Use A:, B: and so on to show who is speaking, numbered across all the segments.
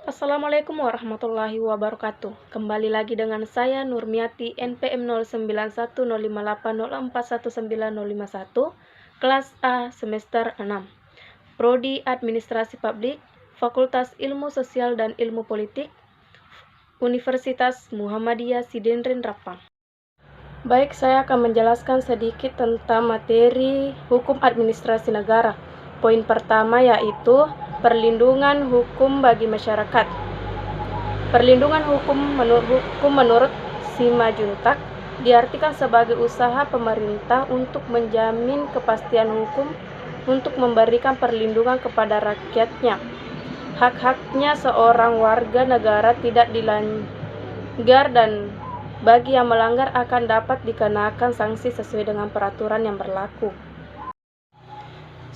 A: Assalamualaikum warahmatullahi wabarakatuh. Kembali lagi dengan saya Nurmiati NPM 091080419051, kelas A semester 6. Prodi Administrasi Publik, Fakultas Ilmu Sosial dan Ilmu Politik, Universitas Muhammadiyah Sidenren Rapang. Baik, saya akan menjelaskan sedikit tentang materi hukum administrasi negara. Poin pertama yaitu perlindungan hukum bagi masyarakat. Perlindungan hukum menurut Simajuntak diartikan sebagai usaha pemerintah untuk menjamin kepastian hukum untuk memberikan perlindungan kepada rakyatnya. Hak-haknya seorang warga negara tidak dilanggar dan bagi yang melanggar akan dapat dikenakan sanksi sesuai dengan peraturan yang berlaku.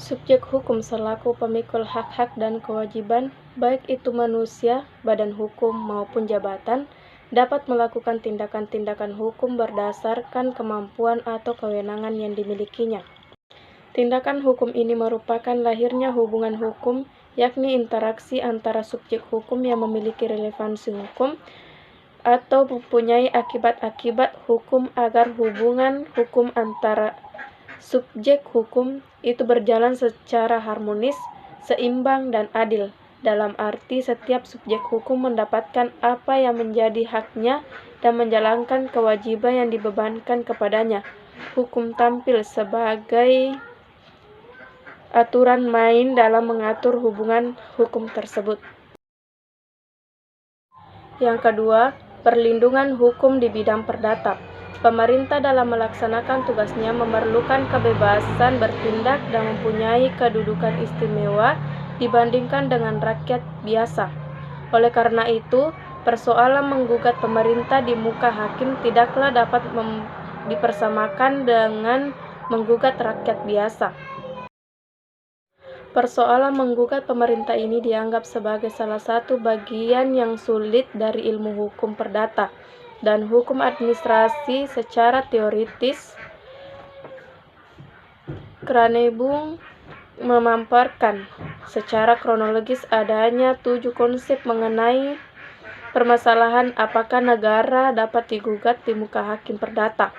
A: Subjek hukum selaku pemikul hak-hak dan kewajiban, baik itu manusia, badan hukum, maupun jabatan, dapat melakukan tindakan-tindakan hukum berdasarkan kemampuan atau kewenangan yang dimilikinya. Tindakan hukum ini merupakan lahirnya hubungan hukum, yakni interaksi antara subjek hukum yang memiliki relevansi hukum atau mempunyai akibat-akibat hukum agar hubungan hukum antara subjek hukum itu berjalan secara harmonis, seimbang, dan adil. Dalam arti setiap subjek hukum mendapatkan apa yang menjadi haknya dan menjalankan kewajiban yang dibebankan kepadanya. Hukum tampil sebagai aturan main dalam mengatur hubungan hukum tersebut. Yang kedua, perlindungan hukum di bidang perdata. Pemerintah dalam melaksanakan tugasnya memerlukan kebebasan bertindak dan mempunyai kedudukan istimewa dibandingkan dengan rakyat biasa. Oleh karena itu, persoalan menggugat pemerintah di muka hakim tidaklah dapat dipersamakan dengan menggugat rakyat biasa. Persoalan menggugat pemerintah ini dianggap sebagai salah satu bagian yang sulit dari ilmu hukum perdata dan hukum administrasi secara teoritis. Kranebung memaparkan secara kronologis adanya 7 konsep mengenai permasalahan apakah negara dapat digugat di muka hakim perdata.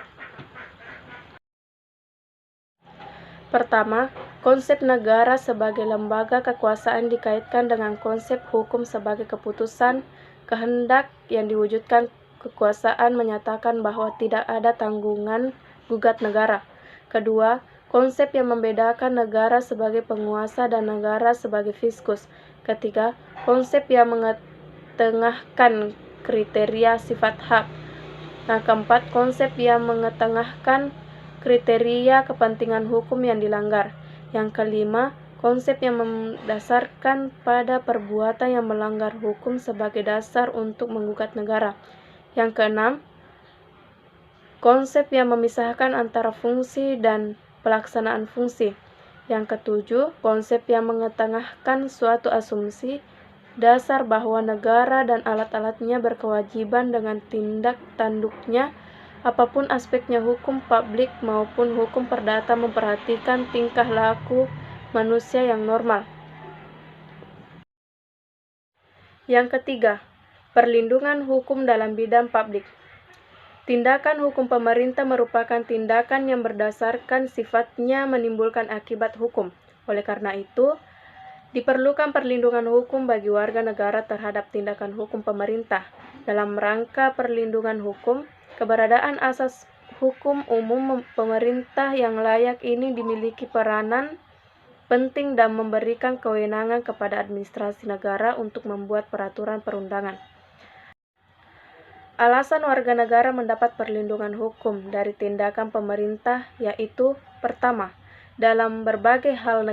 A: Pertama, konsep negara sebagai lembaga kekuasaan dikaitkan dengan konsep hukum sebagai keputusan kehendak yang diwujudkan. Kekuasaan menyatakan bahwa tidak ada tanggungan gugat negara. Kedua, konsep yang membedakan negara sebagai penguasa dan negara sebagai fiskus. Ketiga, konsep yang mengetengahkan kriteria sifat hak. Keempat, konsep yang mengetengahkan kriteria kepentingan hukum yang dilanggar. Yang kelima, konsep yang mendasarkan pada perbuatan yang melanggar hukum sebagai dasar untuk menggugat negara. Yang keenam, konsep yang memisahkan antara fungsi dan pelaksanaan fungsi. Yang ketujuh, konsep yang mengetengahkan suatu asumsi dasar bahwa negara dan alat-alatnya berkewajiban dengan tindak tanduknya apapun aspeknya, hukum publik maupun hukum perdata memperhatikan tingkah laku manusia yang normal. Yang ketiga, perlindungan hukum dalam bidang publik. Tindakan hukum pemerintah merupakan tindakan yang berdasarkan sifatnya menimbulkan akibat hukum. Oleh karena itu, diperlukan perlindungan hukum bagi warga negara terhadap tindakan hukum pemerintah. Dalam rangka perlindungan hukum, keberadaan asas hukum umum pemerintah yang layak ini dimiliki peranan penting dan memberikan kewenangan kepada administrasi negara untuk membuat peraturan perundangan. Alasan warga negara mendapat perlindungan hukum dari tindakan pemerintah yaitu: pertama, dalam berbagai hal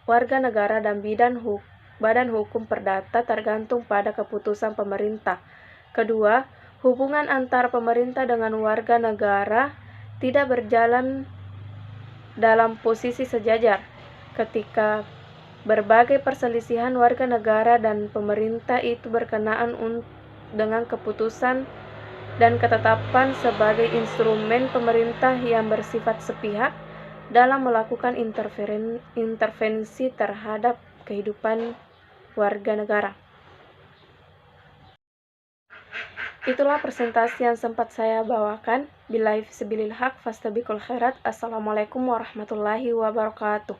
A: warga negara dan badan hukum perdata tergantung pada keputusan pemerintah. Kedua, hubungan antara pemerintah dengan warga negara tidak berjalan dalam posisi sejajar. Ketika berbagai perselisihan warga negara dan pemerintah itu berkenaan dengan keputusan dan ketetapan sebagai instrumen pemerintah yang bersifat sepihak dalam melakukan intervensi terhadap kehidupan warga negara. Itulah presentasi yang sempat saya bawakan. Billahi fisabilil haq, fastabiqul khairat. Assalamualaikum warahmatullahi wabarakatuh.